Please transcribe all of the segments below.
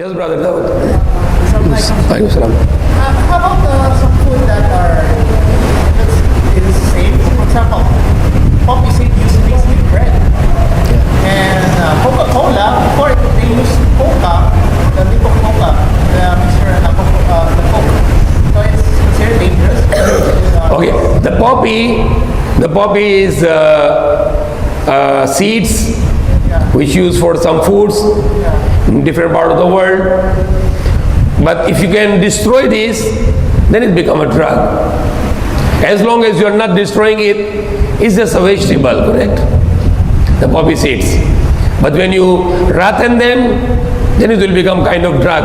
Yes, brother Dawood. How about some food that is safe? For example, poppy seed usually is with bread. And Coca-Cola, before they use Coca, the liquid Coca, the mixture of the Coke. So it's considered dangerous. Okay, the poppy is seeds which use for some foods in different part of the world. But if you can destroy this, then it become a drug. As long as you are not destroying it, it's just a vegetable, correct? The poppy seeds. But when you rotten them, then it will become kind of drug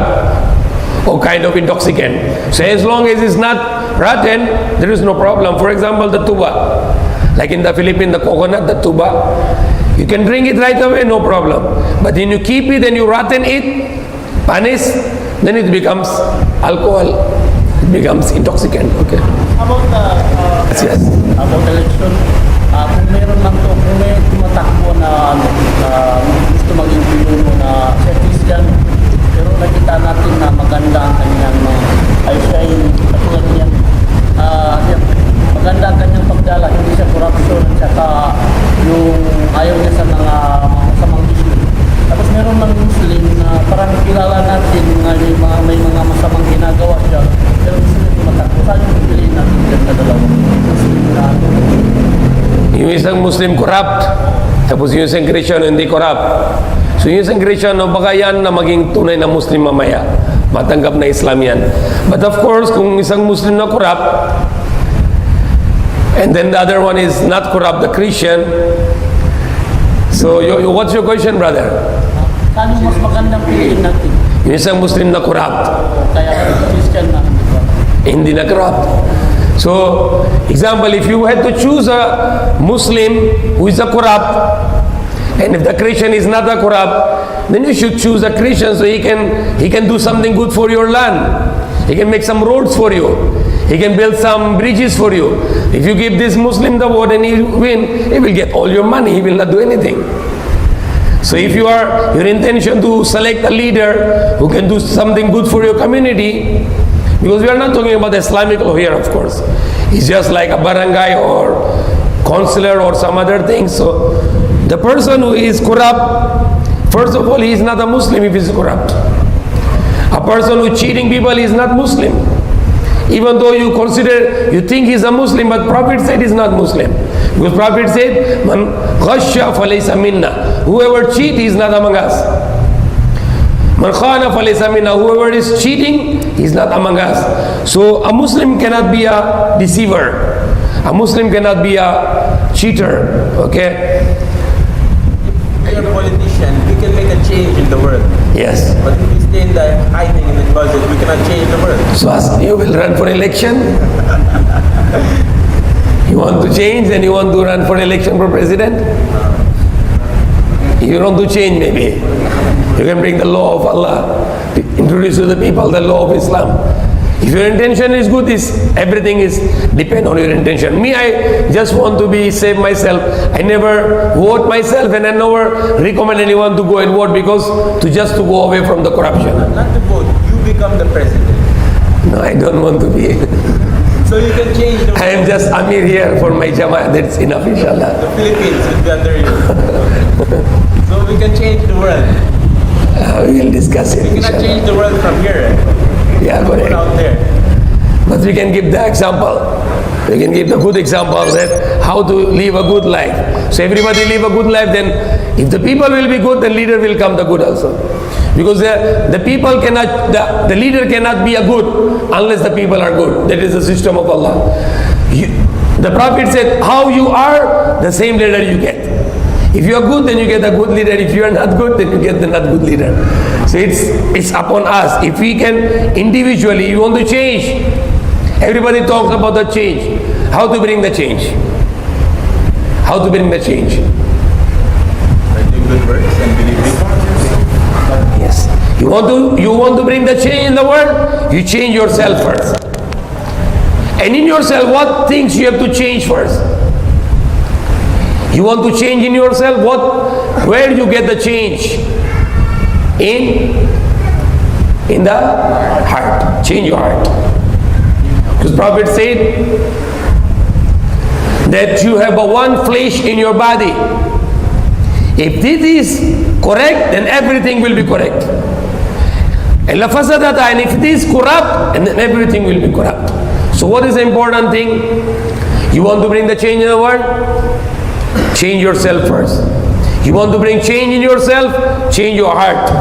or kind of intoxicant. So as long as it's not rotten, there is no problem. For example, the tuba, like in the Philippines, the coconut, the tuba, you can drink it right away, no problem. But when you keep it and you rotten it, panis, then it becomes alcohol, it becomes intoxicant. Okay. How about Yes. About election, kung meron lang to, kung may tumatakbo na gusto maging pinuno na siya Christian, pero nakita natin na maganda ang kanyang ayos siya yung katulad niyan. Maganda ang kanyang pagdala, hindi siya corruption, at saka yung ayaw niya sa mga masamang issue. Tapos meron ng Muslim na parang kilala natin na may mga masamang ginagawa siya, pero gusto niya tumatakbo. Saan yung pipiliin natin dyan na dalawang Muslim na Yung isang Muslim corrupt, tapos yung isang Christian hindi corrupt. So yung isang Christian, no, baka yan na maging tunay na Muslim mamaya. Matanggap na Islam yan. But of course, kung isang Muslim na corrupt, and then the other one is not corrupt, the Christian. So what's your question, brother? saan yung mas magandang piliin natin? Yung isang Muslim na corrupt, Kaya Christian na hindi na corrupt. So, example, if you had to choose a Muslim who is a corrupt, and if the Christian is not a corrupt, then you should choose a Christian so he can do something good for your land. He can make some roads for you. He can build some bridges for you. If you give this Muslim the vote and he win, he will get all your money. He will not do anything. So if your intention to select a leader who can do something good for your community, because we are not talking about Islamic law here, of course. It's just like a barangay or counselor or some other thing. So the person who is corrupt, first of all, he is not a Muslim if he is corrupt. A person who is cheating people is not Muslim. Even though you think he's a Muslim, but Prophet said he's not Muslim. Because Prophet said, Man ghasha falaysa minna. Whoever cheats, he is not among us. Man khana falaysa minna. Whoever is cheating, he is not among us. So a Muslim cannot be a deceiver. A Muslim cannot be a cheater. Okay? We are a politician. We can make a change in the world. Yes. But if we stay in the hiding in the closet, we cannot change the world. So as you will run for election? You want to change, then you want to run for election for president? You want to change, maybe. You can bring the law of Allah, introduce to the people the law of Islam. If your intention is good, everything is depend on your intention. Me, I just want to be save myself. I never vote myself, and I never recommend anyone to go and vote because just to go away from the corruption. Not to vote, you become the president. No, I don't want to be. So you can change the world. I am just Amir here for my Jama'ah. That's enough, inshallah. The Philippines will be under you. So we can change the world. We will discuss it. We cannot inshallah. change the world from here. Yeah, Put correct. out there. But we can give the example. We can give the good example that how to live a good life. So everybody live a good life, then if the people will be good, the leader will come the good also. Because the people cannot, the leader cannot be a good unless the people are good. That is the system of Allah. The Prophet said, how you are, the same leader you get. If you are good, then you get a good leader. If you are not good, then you get the not good leader. So it's upon us. If we can individually, you want to change. Everybody talks about the change. How to bring the change? How to bring the change? By doing good works and believing. Yes. You want to bring the change in the world? You change yourself first. And in yourself, what things you have to change first? You want to change in yourself? Where you get the change? In In the heart. Change your heart. Because Prophet said that you have a one flesh in your body. If this is correct, then everything will be correct. And if it is corrupt, and then everything will be corrupt. So what is the important thing? You want to bring the change in the world? Change yourself first. You want to bring change in yourself? Change your heart.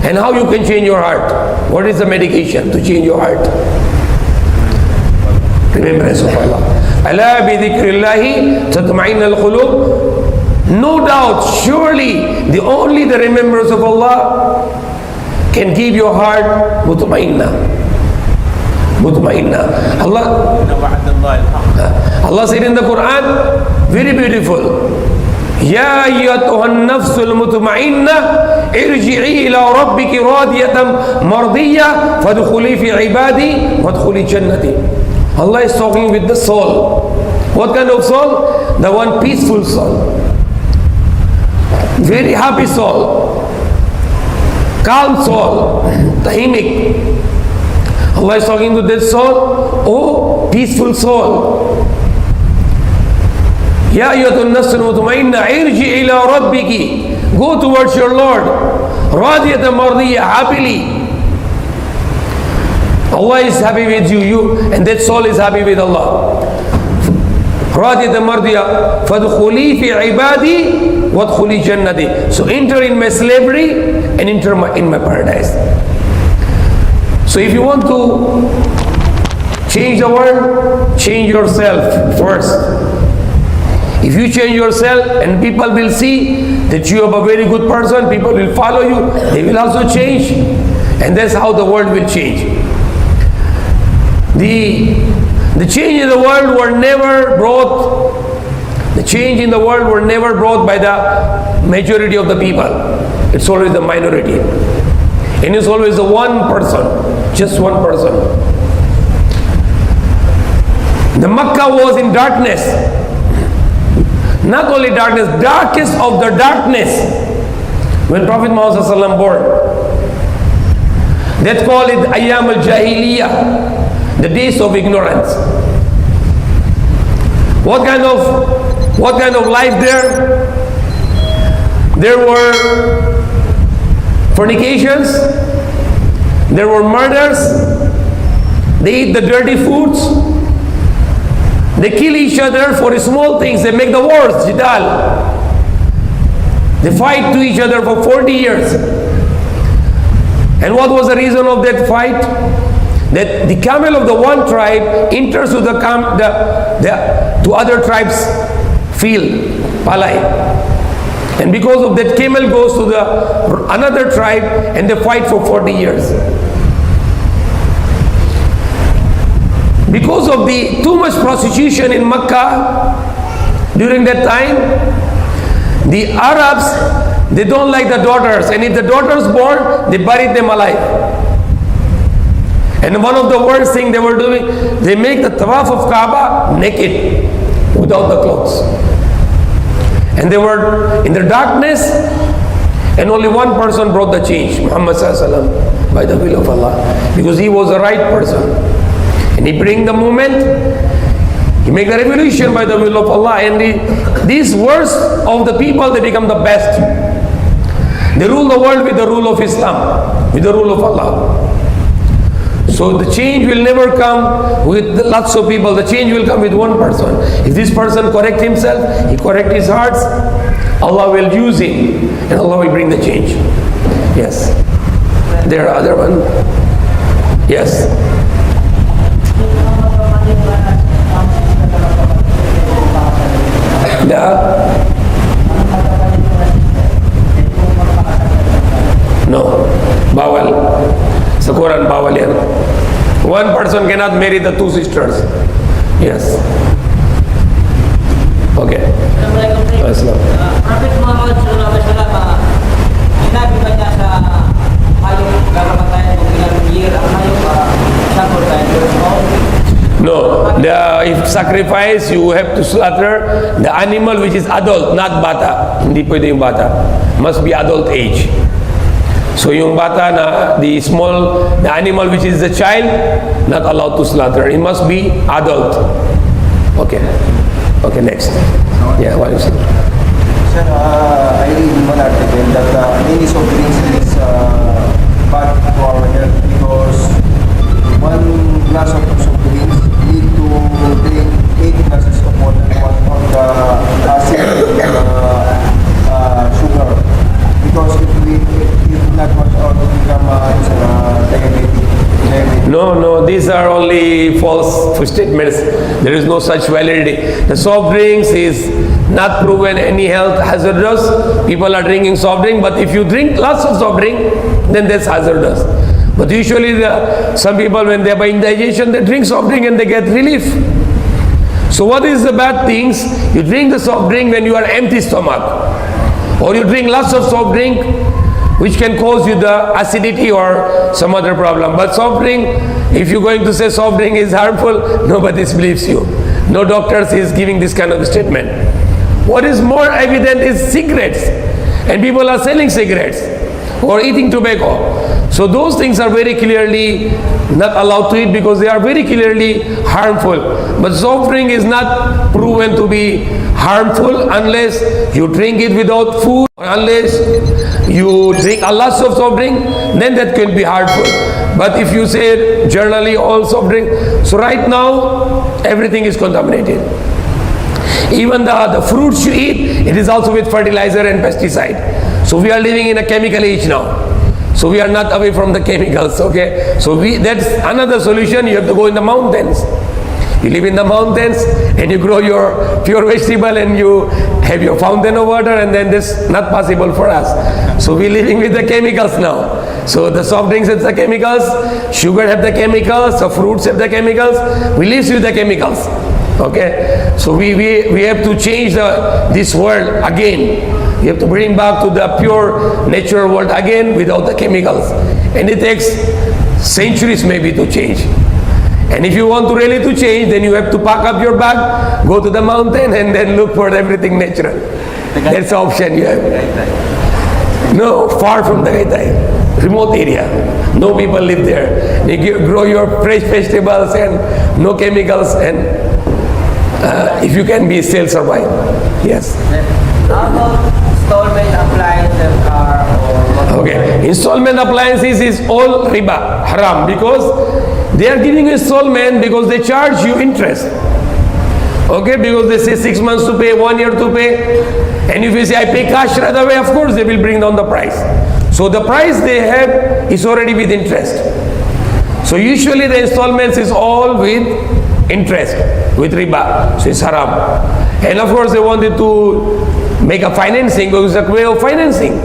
And how you can change your heart? What is the medication to change your heart? Remembrance of Allah. Ala bi dhikrillahi tatma'inna al-qulub. No doubt, surely, only the remembrance of Allah can give your heart mutma'inna. Mutma'inna. Allah said in the Quran, very beautiful. Ya ayyatuhan nafsul mutma'inna irji'i ila rabbiki radiyatan mardiyya fadkhuli fi ibadi wadkhuli jannati. Allah is talking with the soul. What kind of soul? The one peaceful soul. Very happy soul. Calm soul. Tahimik. Allah is talking to that soul. Oh, peaceful soul. Ya ayyatuhan nafsul mutma'inna irji ila rabbiki. Go towards your Lord. Radiyatan mardiyya, happily. Allah is happy with you, and that soul is happy with Allah. Radiyatan mardiyya fadkhuli fi ibadi wadkhuli jannati. So enter in my slavery and enter in my paradise. So if you want to change the world, change yourself first. If you change yourself and people will see that you are a very good person, people will follow you, they will also change, and that's how the world will change. The change in the world were never brought, the change in the world were never brought by the majority of the people. It's always the minority. And it's always the one person, just one person. The Makkah was in darkness. Not only darkness, darkest of the darkness. When Prophet Muhammad ﷺ born. That's called it Ayyam al-Jahiliyyah, the days of ignorance. What kind of life there? There were fornications, there were murders, they eat the dirty foods, they kill each other for small things, they make the wars, jidal. They fight to each other for 40 years. And what was the reason of that fight? That the camel of the one tribe enters to to other tribes' field, palai. And because of that, camel goes to another tribe and they fight for 40 years. Because of the too much prostitution in Makkah during that time, the Arabs, they don't like the daughters, and if the daughters born, they buried them alive. And one of the worst things they were doing, they make the tawaf of Kaaba naked, without the clothes. And they were in the darkness, and only one person brought the change, Muhammad ﷺ, by the will of Allah, because he was the right person. And he bring the movement, he make the revolution by the will of Allah, and these worst of the people, they become the best. They rule the world with the rule of Islam, with the rule of Allah. So the change will never come with lots of people. The change will come with one person. If this person correct himself, he correct his hearts, Allah will use him and Allah will bring the change. Yes. There are other one. Yes. No. Bawal. Sa Quran, bawal yan. One person cannot marry the two sisters. Yes. Okay. IsLam. Prophet Muhammad sallallahu alaihi wasallam, sinabi ba niya sa hayop gagawin kung ilang year ang hayop sacrifice? No. If sacrifice, you have to slaughter the animal which is adult, not bata. Hindi pwede yung bata. Must be adult age. So yung bata na, the animal which is the child, not allowed to slaughter. It must be adult. Okay. Okay, next. Yeah, what is it? Sir, I read in one article that many soft drinks is bad to our health because one glass of soft drinks need to drink 8 glasses of water on the acid sugar. Because if not watch out, become diabetic. No, these are only false statements. There is no such validity. The soft drinks is not proven any health hazardous. People are drinking soft drink, but if you drink lots of soft drink, then that's hazardous. But usually some people, when they have indigestion, they drink soft drink and they get relief. So what is the bad things? You drink the soft drink when you are empty stomach, or you drink lots of soft drink which can cause you the acidity or some other problem. But soft drink, if you're going to say soft drink is harmful, nobody believes you. No doctors is giving this kind of statement. What is more evident is cigarettes, and people are selling cigarettes or eating tobacco. So those things are very clearly not allowed to eat because they are very clearly harmful. But soft drink is not proven to be harmful unless you drink it without food, or unless you drink a lot of soft drink, then that can be harmful. But if you say generally all soft drink, so right now everything is contaminated. Even the fruits you eat, it is also with fertilizer and pesticide. So we are living in a chemical age now. So we are not away from the chemicals, okay? So that's another solution. You have to go in the mountains. You live in the mountains and you grow your pure vegetable and you have your fountain of water, and then this not possible for us. So we're living with the chemicals now. So the soft drinks have the chemicals, sugar have the chemicals, the fruits have the chemicals. We live with the chemicals. Okay? So we have to change this world again. We have to bring back to the pure natural world again without the chemicals. And it takes centuries maybe to change. And if you want to really to change, then you have to pack up your bag, go to the mountain, and then look for everything natural. That's the option you have. No, far from the Gaytay, remote area. No people live there. You grow your fresh vegetables and no chemicals, and if you can be still survive. Yes. How about installment appliances or Okay, installment appliances is all riba, haram, because they are giving you installment because they charge you interest. Okay, because they say 6 months to pay, 1 year to pay. And if you say I pay cash right away, of course they will bring down the price. So the price they have is already with interest. So usually the installments is all with interest, with riba. So it's haram. And of course they wanted to make a financing because it's a way of financing.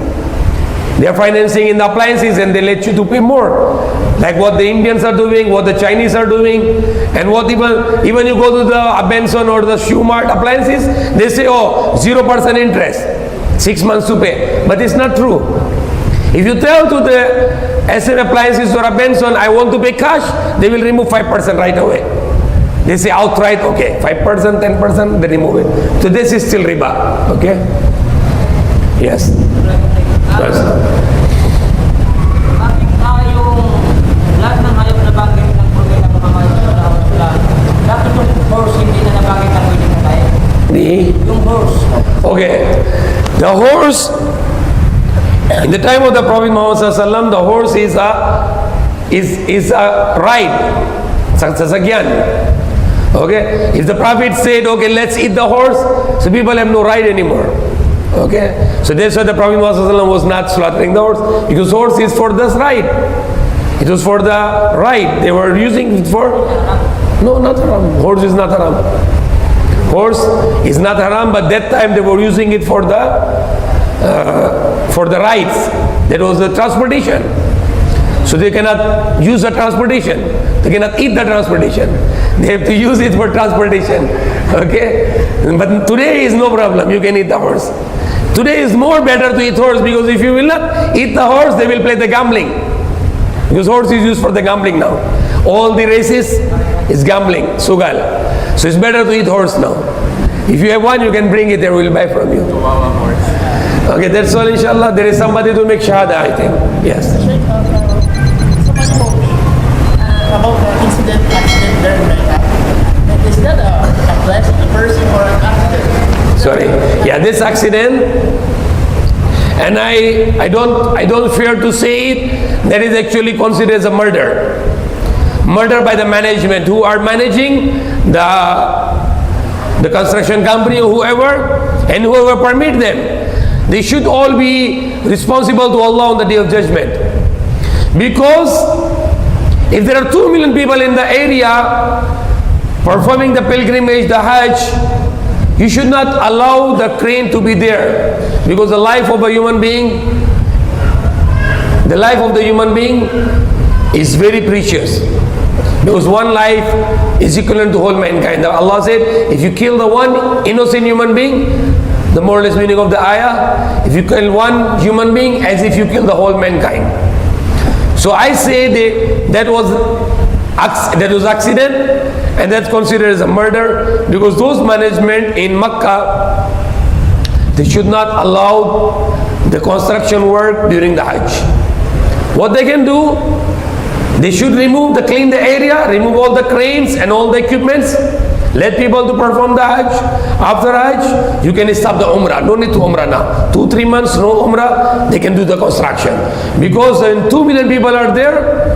They are financing in the appliances and they let you to pay more. Like what the Indians are doing, what the Chinese are doing, and what even you go to the Benson or the Shoe Mart appliances, they say, oh, 0% interest, 6 months to pay. But it's not true. If you tell to the SM appliances or a Benson, I want to pay cash, they will remove 5% right away. They say outright, okay, 5%, 10%, they remove it. So this is still riba, okay? Yes. Yes. Bakit yung lahat ng hayop na bagay ng problema ng mga sila, dapat yung horse hindi na nabagay na pwede na tayo? Yung horse. Okay. The horse, in the time of the Prophet Muhammad Sallallahu, the horse is a ride, sasagyan. Okay? If the Prophet said, okay, let's eat the horse, so people have no ride anymore. Okay? So that's why the Prophet Muhammad was not slaughtering the horse, because horse is for this ride. It was for the ride. They were using it for... No, not haram. Horse is not haram. Horse is not haram, but that time they were using it for the rides. That was the transportation. So they cannot use the transportation. They cannot eat the transportation. They have to use it for transportation. Okay? But today is no problem. You can eat the horse. Today is more better to eat horse, because if you will not eat the horse, they will play the gambling. Because horse is used for the gambling now. All the races is gambling, sugal. So it's better to eat horse now. If you have one, you can bring it there, we'll buy from you. Okay, that's all, inshallah. There is somebody to make shahada, I think. Yes. Sheikh, somebody told me about the accident there in Mecca. Is that a blessing, a person, or an accident? Sorry. Yeah, this accident, and I don't fear to say it, that is actually considered as a murder. Murder by the management who are managing the construction company or whoever, and whoever permit them. They should all be responsible to Allah on the Day of Judgment. Because if there are 2 million people in the area performing the pilgrimage, the Hajj, you should not allow the crane to be there. Because the life of a human being, is very precious. Because one life is equivalent to whole mankind. Allah said, if you kill the one innocent human being, the more or less meaning of the ayah, if you kill one human being, as if you kill the whole mankind. So I say that was accident, and that's considered as a murder, because those management in Makkah, they should not allow the construction work during the Hajj. What they can do, they should clean the area, remove all the cranes and all the equipments, let people to perform the Hajj. After Hajj, you can stop the Umrah. No need to Umrah now. 2-3 months, no Umrah, they can do the construction. Because when 2 million people are there,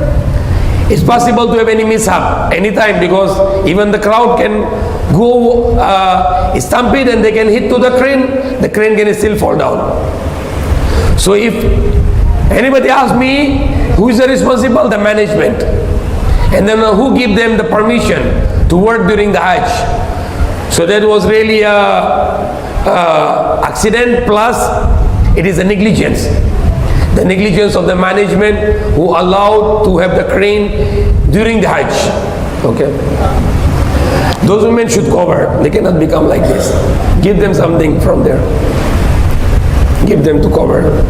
it's possible to have any mishap anytime, because even the crowd can go stampede and they can hit to the crane can still fall down. So if anybody asks me, who is the responsible? The management. And then who give them the permission to work during the Hajj? So that was really a accident, plus it is a negligence. The negligence of the management who allowed to have the crane during the Hajj. Okay. Those women should cover. They cannot become like this. Give them something from there. Give them to cover.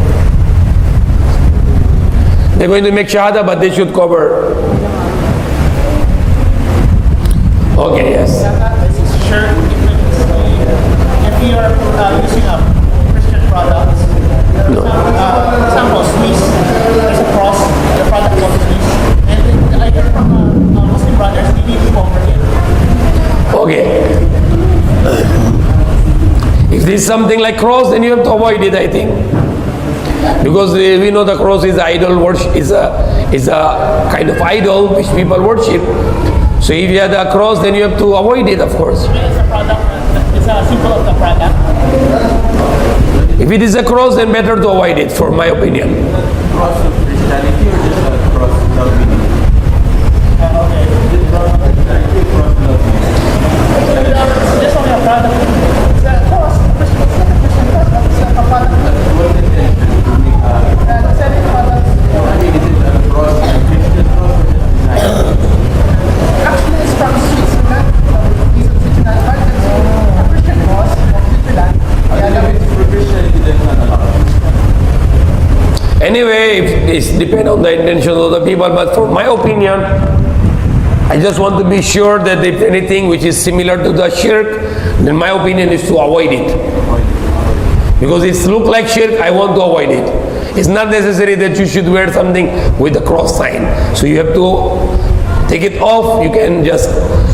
They're going to make shahada, but they should cover. Okay, yes. This is shirt. If you are using a Christian product, No. example, Swiss, there's a cross, the product called Swiss. And I heard from Muslim brothers, they need to cover it. Okay. If this is something like cross, then you have to avoid it, I think. Because we know the cross is idol worship, is a kind of idol which people worship. So if you have the cross, then you have to avoid it, of course. It's a product, it's a symbol of the product. If it is a cross, then better to avoid it, for my opinion. Cross of Christianity or just a cross without meaning? Okay. Just cross of Christianity, cross without meaning. It's only a product. It's a cross, a Christian cross, but it's a product. What's the intention to make a... Selling products. I mean, is it a cross, a Christian cross or just design? Actually, it's from Switzerland. It's a Switzerland market. A Christian cross from Switzerland. If it's for Christianity, then not allowed. Anyway, it depends on the intention of the people, but for my opinion, I just want to be sure that if anything which is similar to the shirk, then my opinion is to avoid it. Because it looks like shirk, I want to avoid it. It's not necessary that you should wear something with the cross sign. So you have to take it off. You can just,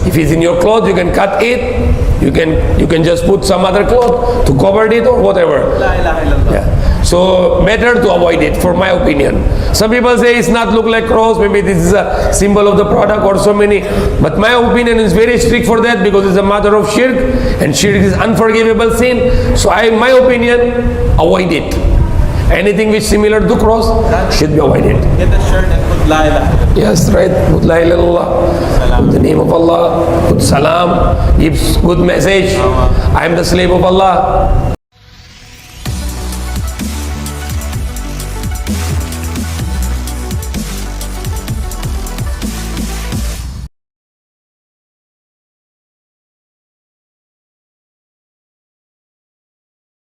if it's in your clothes, you can cut it. You can just put some other cloth to cover it or whatever. La ilaha illallah. Yeah. So better to avoid it, for my opinion. Some people say it's not look like cross, maybe this is a symbol of the product or so many. But my opinion is very strict for that, because it's a matter of shirk, and shirk is unforgivable sin. So my opinion, avoid it. Anything which is similar to cross should be avoided. Get a shirt and put la ilaha illallah. Yes, right. Put la ilaha illallah. Put the name of Allah. Put salam. Gives good message. I am the slave of Allah.